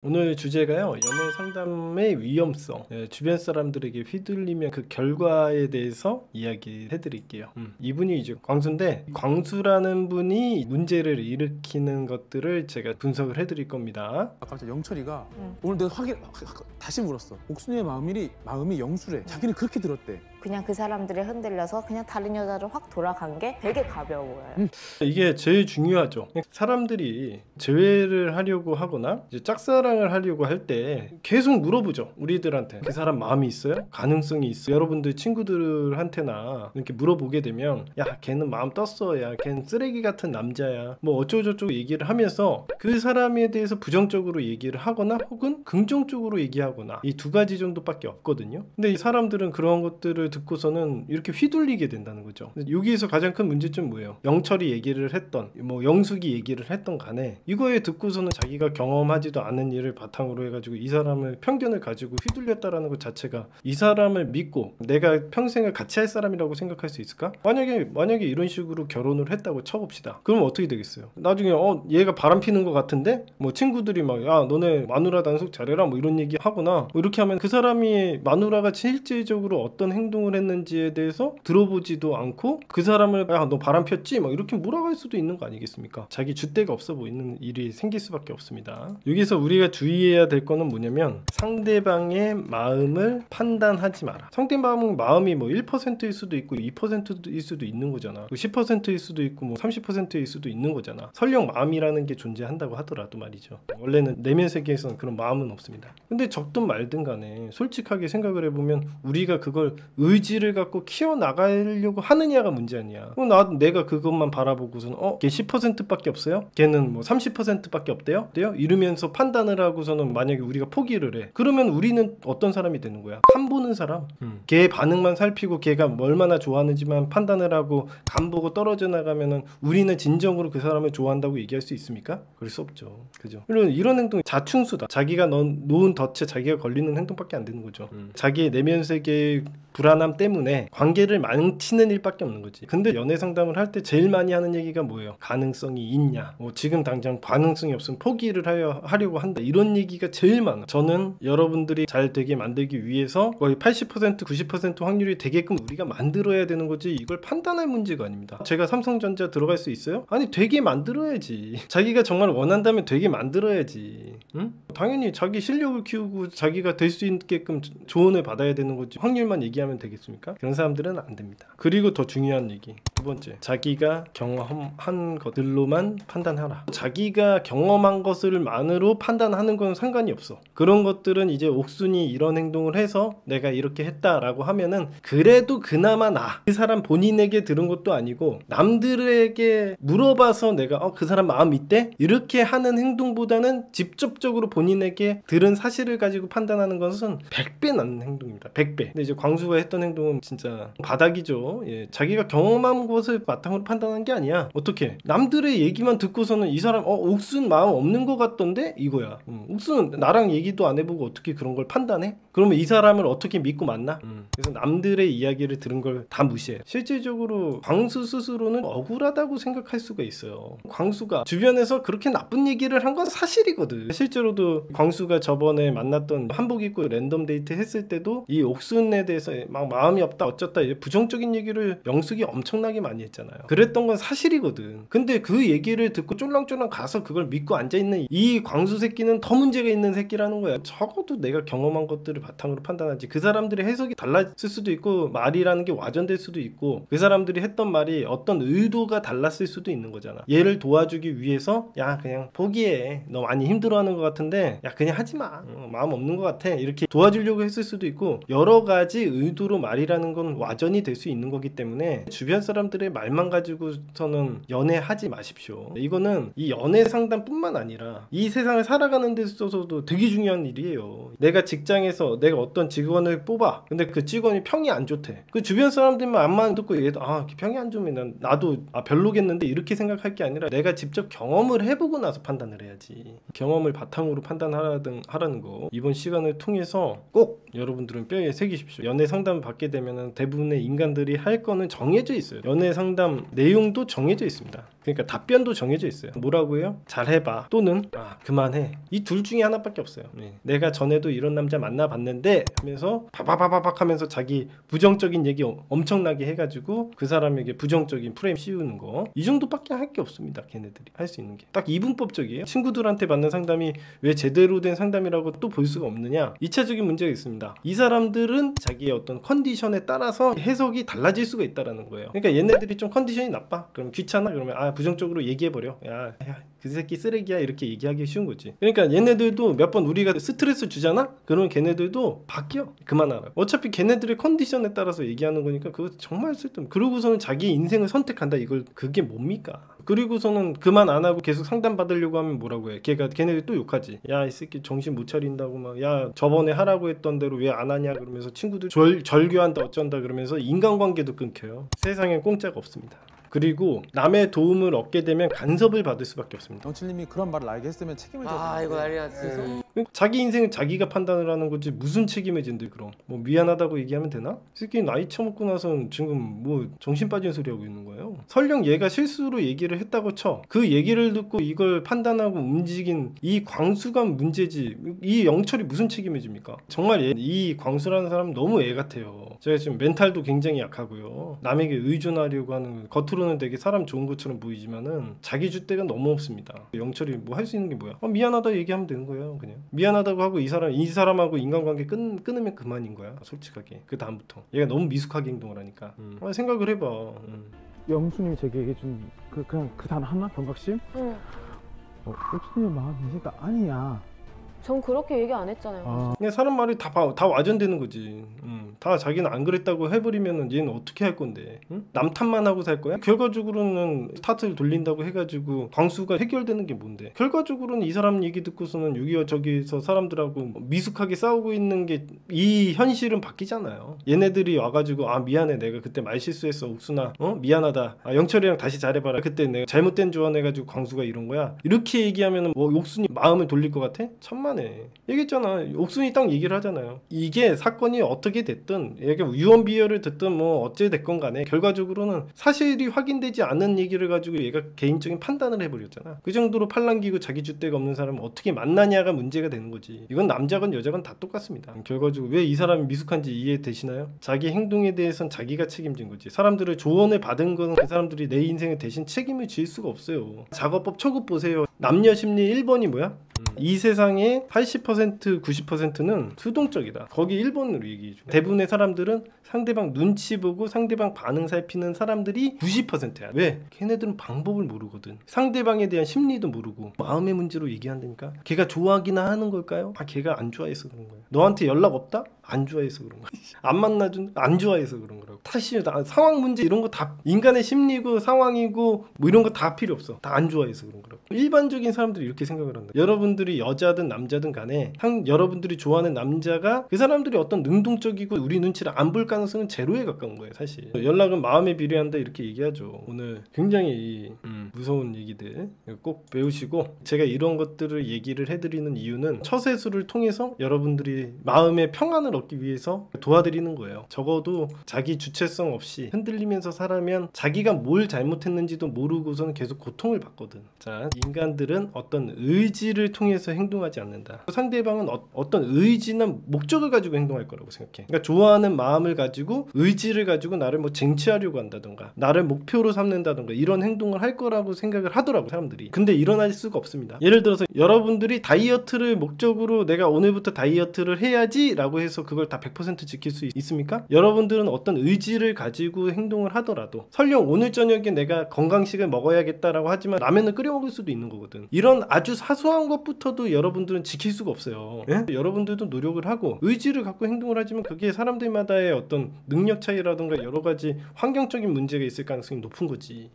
오늘 주제가요, 연애 상담의 위험성, 주변 사람들에게 휘둘리면 그 결과에 대해서 이야기해 드릴게요. 이분이 이제 광수인데, 광수라는 분이 문제를 일으키는 것들을 제가 분석을 해 드릴 겁니다. 아까 영철이가 오늘 내가 다시 물었어. 옥순이의 마음이 영수래. 자기는 그렇게 들었대. 그냥 그 사람들에 흔들려서 그냥 다른 여자로 확 돌아간 게 되게 가벼워 보여요. 이게 제일 중요하죠. 사람들이 재회를 하려고 하거나 이제 짝사랑을 하려고 할 때 계속 물어보죠. 우리들한테 그 사람 마음이 있어요? 가능성이 있어요? 여러분들 친구들한테나 이렇게 물어보게 되면, 야 걔는 마음 떴어, 야 걔는 쓰레기 같은 남자야, 뭐 어쩌고저쩌고 얘기를 하면서 그 사람에 대해서 부정적으로 얘기를 하거나 혹은 긍정적으로 얘기하거나, 이 두 가지 정도밖에 없거든요. 근데 이 사람들은 그런 것들을 듣고서는 이렇게 휘둘리게 된다는 거죠. 여기에서 가장 큰 문제점은 뭐예요? 영철이 얘기를 했던, 뭐 영숙이 얘기를 했던 간에 이거에 듣고서는 자기가 경험하지도 않은 일을 바탕으로 해가지고 이 사람을 편견을 가지고 휘둘렸다라는 것 자체가, 이 사람을 믿고 내가 평생을 같이 할 사람이라고 생각할 수 있을까? 만약에 이런 식으로 결혼을 했다고 쳐봅시다. 그럼 어떻게 되겠어요? 나중에 얘가 바람 피는 것 같은데 뭐 친구들이 막, 야 너네 마누라 단속 잘해라 뭐 이런 얘기 하거나, 뭐 이렇게 하면 그 사람이 마누라가 실질적으로 어떤 행동을 했는지에 대해서 들어보지도 않고 그 사람을, 야 너 바람 폈지? 막 이렇게 몰아갈 수도 있는 거 아니겠습니까? 자기 줏대가 없어 보이는 일이 생길 수밖에 없습니다. 여기서 우리가 주의해야 될 거는 뭐냐면, 상대방의 마음을 판단하지 마라. 상대방 마음이 뭐 1%일 수도 있고 2%일 수도 있는 거잖아. 10%일 수도 있고 뭐 30%일 수도 있는 거잖아. 설령 마음이라는 게 존재한다고 하더라도 말이죠. 원래는 내면 세계에서는 그런 마음은 없습니다. 근데 적든 말든 간에 솔직하게 생각을 해보면 우리가 그걸 의지를 갖고 키워나가려고 하느냐가 문제 아니야. 내가 그것만 바라보고서는 걔 10%밖에 없어요? 걔는 뭐 30%밖에 없대요? 이러면서 판단을 하고서는 만약에 우리가 포기를 해. 그러면 우리는 어떤 사람이 되는 거야? 간 보는 사람. 걔 반응만 살피고 걔가 얼마나 좋아하는지만 판단을 하고 간 보고 떨어져 나가면은 우리는 진정으로 그 사람을 좋아한다고 얘기할 수 있습니까? 그럴 수 없죠. 그죠? 이런 행동 자충수다. 자기가 놓은 덫에 자기가 걸리는 행동밖에 안 되는 거죠. 자기의 내면 세계의 불안함 때문에 관계를 망치는 일밖에 없는 거지. 근데 연애 상담을 할 때 제일 많이 하는 얘기가 뭐예요? 가능성이 있냐? 지금 당장 가능성이 없으면 포기를 하려고 한다. 이런 얘기가 제일 많아. 저는 여러분들이 잘 되게 만들기 위해서 거의 80% 90% 확률이 되게끔 우리가 만들어야 되는 거지, 이걸 판단할 문제가 아닙니다. 제가 삼성전자 들어갈 수 있어요? 아니 되게 만들어야지. 자기가 정말 원한다면 되게 만들어야지. 응? 당연히 자기 실력을 키우고 자기가 될 수 있게끔 조언을 받아야 되는 거지, 확률만 얘기하면 되겠습니까? 그런 사람들은 안 됩니다. 그리고 더 중요한 얘기, 두 번째, 자기가 경험한 것들로만 판단하라. 자기가 경험한 것을만으로 판단하는 건 상관이 없어. 그런 것들은 이제 옥순이 이런 행동을 해서 내가 이렇게 했다라고 하면은 그래도 그나마 그 사람 본인에게 들은 것도 아니고 남들에게 물어봐서 내가 그 사람 마음 있대? 이렇게 하는 행동보다는 직접적으로 본인에게 들은 사실을 가지고 판단하는 것은 100배 낫는 행동입니다. 100배. 근데 이제 광수가 했던 행동은 진짜 바닥이죠. 자기가 경험한 것을 바탕으로 판단한 게 아니야. 어떻게? 남들의 얘기만 듣고서는 이 사람 옥순 마음 없는 것 같던데? 이거야. 옥순 나랑 얘기도 안 해보고 어떻게 그런 걸 판단해? 그러면 이 사람을 어떻게 믿고 만나? 그래서 남들의 이야기를 들은 걸 다 무시해. 실질적으로 광수 스스로는 억울하다고 생각할 수가 있어요. 광수가 주변에서 그렇게 나쁜 얘기를 한 건 사실이거든. 실제로도 광수가 저번에 만났던 한복 입고 랜덤 데이트 했을 때도 이 옥순에 대해서 막 마음이 없다 어쩌다 부정적인 얘기를 영숙이 엄청나게 많이 했잖아요. 그랬던 건 사실이거든. 근데 그 얘기를 듣고 쫄랑쫄랑 가서 그걸 믿고 앉아있는 이 광수 새끼는 더 문제가 있는 새끼라는 거야. 적어도 내가 경험한 것들을 바탕으로 판단하지. 그 사람들의 해석이 달랐을 수도 있고, 말이라는 게 와전될 수도 있고, 그 사람들이 했던 말이 어떤 의도가 달랐을 수도 있는 거잖아. 얘를 도와주기 위해서 야 그냥 포기해, 너 많이 힘들어하는 것 같은데 야 그냥 하지마, 마음 없는 것 같아, 이렇게 도와주려고 했을 수도 있고, 여러 가지 의도로 말이라는 건 와전이 될 수 있는 거기 때문에 주변 사람들의 말만 가지고서는 연애하지 마십시오. 이거는 이 연애 상담뿐만 아니라 이 세상을 살아가는 데 있어서도 되게 중요한 일이에요. 내가 직장에서 내가 어떤 직원을 뽑아. 근데 그 직원이 평이 안 좋대. 그 주변 사람들만 안만 듣고 얘도 평이 안 좋으면 나도 별로겠는데 이렇게 생각할 게 아니라 내가 직접 경험을 해보고 나서 판단을 해야지. 경험을 바탕으로 하라는 거 이번 시간을 통해서 꼭 여러분들은 뼈에 새기십시오. 연애 상담을 받게 되면 대부분의 인간들이 할 거는 정해져 있어요. 연애 상담 내용도 정해져 있습니다. 그러니까 답변도 정해져 있어요. 뭐라고 해요? 잘해봐 또는 그만해. 이 둘 중에 하나밖에 없어요. 내가 전에도 이런 남자 만나봤는데 하면서 바바바바박 하면서 자기 부정적인 얘기 엄청나게 해가지고 그 사람에게 부정적인 프레임 씌우는 거, 이 정도밖에 할 게 없습니다. 걔네들이 할 수 있는 게 딱 이분법적이에요. 친구들한테 받는 상담이 왜 제대로 된 상담이라고 또 볼 수가 없느냐? 2차적인 문제가 있습니다. 이 사람들은 자기의 어떤 컨디션에 따라서 해석이 달라질 수가 있다라는 거예요. 그러니까 얘네들이 좀 컨디션이 나빠, 그럼 귀찮아, 그러면 부정적으로 얘기해버려. 야 그 새끼 쓰레기야, 이렇게 얘기하기 쉬운 거지. 그러니까 얘네들도 몇 번 우리가 스트레스 주잖아? 그러면 걔네들도 바뀌어. 그만하라. 어차피 걔네들의 컨디션에 따라서 얘기하는 거니까 그거 정말 쓸데없는. 그러고서는 자기 인생을 선택한다, 이걸 그게 뭡니까? 그리고서는 그만 안 하고 계속 상담 받으려고 하면 뭐라고 해? 걔네들이 또 욕하지. 야 이 새끼 정신 못 차린다고 막, 야 저번에 하라고 했던 대로 왜 안 하냐 그러면서 친구들 절교한다 어쩐다 그러면서 인간관계도 끊겨요. 세상엔 공짜가 없습니다. 그리고 남의 도움을 얻게 되면 간섭을 받을 수밖에 없습니다. 영칠님이 그런 말을 알게 했으면 책임을 져야 이거 난리 났어. 자기 인생은 자기가 판단을 하는 거지 무슨 책임을 진대. 그럼 뭐 미안하다고 얘기하면 되나? 새끼 나이 처먹고 나선 지금 뭐 정신 빠진 소리 하고 있는 거예요. 설령 얘가 실수로 얘기를 했다고 쳐. 그 얘기를 듣고 이걸 판단하고 움직인 이 광수가 문제지, 이 영철이 무슨 책임을 집니까? 정말 이 광수라는 사람은 너무 애 같아요. 제가 지금 멘탈도 굉장히 약하고요. 남에게 의존하려고 하는, 겉으로는 되게 사람 좋은 것처럼 보이지만은 자기 줏대가 너무 없습니다. 영철이 뭐 할 수 있는 게 뭐야? 미안하다 얘기하면 되는 거예요. 그냥 미안하다고 하고 이 사람하고 인간관계 끊으면 그만인 거야. 솔직하게. 그 다음부터 얘가 너무 미숙하게 행동을 하니까. 생각을 해봐. 영수님이 제게 얘기해준 그냥 그 단 하나? 경각심? 응. 옥수님의 마음이 그러니까 아니야. 전 그렇게 얘기 안 했잖아요. 그냥 사람 말이 다 와전되는 거지. 다 자기는 안 그랬다고 해버리면은 얘는 어떻게 할 건데? 남 탓만 하고 살 거야? 결과적으로는 탓을 돌린다고 해가지고 광수가 해결되는 게 뭔데? 결과적으로는 이 사람 얘기 듣고서는 6.25 저기서 사람들하고 미숙하게 싸우고 있는 게, 이 현실은 바뀌잖아요. 얘네들이 와가지고 미안해, 내가 그때 말 실수했어 옥순아, 미안하다, 영철이랑 다시 잘해봐라, 그때 내가 잘못된 조언해가지고 광수가 이런 거야, 이렇게 얘기하면은 뭐 옥순이 마음을 돌릴 것 같아? 천만에. 얘기했잖아. 옥순이 딱 얘기를 하잖아요. 이게 사건이 어떻게 됐든, 이게 유언비어를 듣든 뭐 어째 됐건 간에 결과적으로는 사실이 확인되지 않은 얘기를 가지고 얘가 개인적인 판단을 해버렸잖아. 그 정도로 팔랑기고 자기 줏대가 없는 사람을 어떻게 만나냐가 문제가 되는 거지. 이건 남자건 여자건 다 똑같습니다. 결과적으로 왜 이 사람이 미숙한지 이해되시나요? 자기 행동에 대해서는 자기가 책임진 거지. 사람들의 조언을 받은 건 그 사람들이 내 인생에 대신 책임을 질 수가 없어요. 작업법 초급 보세요. 남녀 심리 1번이 뭐야? 이 세상의 80% 90%는 수동적이다. 거기 1번으로 얘기해줘. 대부분의 사람들은 상대방 눈치 보고 상대방 반응 살피는 사람들이 90%야. 왜? 걔네들은 방법을 모르거든. 상대방에 대한 심리도 모르고 마음의 문제로 얘기한다니까. 걔가 좋아하기나 하는 걸까요? 걔가 안 좋아해서 그런 거야. 너한테 연락 없다? 안 좋아해서 그런 거야. 안 만나준? 안 좋아해서 그런 거라고. 탓이요. 상황 문제 이런 거 다 인간의 심리고 상황이고 뭐 이런 거 다 필요 없어. 다 안 좋아해서 그런 거라고. 일반적인 사람들이 이렇게 생각을 한다. 여러분들이 여자든 남자든 간에 여러분들이 좋아하는 남자가 그 사람들이 어떤 능동적이고 우리 눈치를 안 볼 가능성은 제로에 가까운 거예요. 사실 연락은 마음에 비례한다 이렇게 얘기하죠. 오늘 굉장히 무서운 얘기들 꼭 배우시고, 제가 이런 것들을 얘기를 해드리는 이유는 처세술을 통해서 여러분들이 마음의 평안을 얻기 위해서 도와드리는 거예요. 적어도 자기 주체성 없이 흔들리면서 살아면 자기가 뭘 잘못했는지도 모르고서는 계속 고통을 받거든. 자, 인간들은 어떤 의지를 통해서 행동하지 않는다. 상대방은 어떤 의지나 목적을 가지고 행동할 거라고 생각해. 그러니까 좋아하는 마음을 가지고 의지를 가지고 나를 뭐 쟁취하려고 한다던가 나를 목표로 삼는다던가 이런 행동을 할 거라고 생각을 하더라고 사람들이. 근데 일어날 수가 없습니다. 예를 들어서 여러분들이 다이어트를 목적으로 내가 오늘부터 다이어트를 해야지 라고 해서 그걸 다 100% 지킬 수 있습니까? 여러분들은 어떤 의지를 가지고 행동을 하더라도, 설령 오늘 저녁에 내가 건강식을 먹어야겠다라고 하지만 라면을 끓여 먹을 수도 있는 거거든. 이런 아주 사소한 것부터도 여러분들은 지킬 수가 없어요. 여러분들도 노력을 하고 의지를 갖고 행동을 하지만 그게 사람들마다의 어떤 능력 차이라든가 여러 가지 환경적인 문제가 있을 가능성이 높은 거지.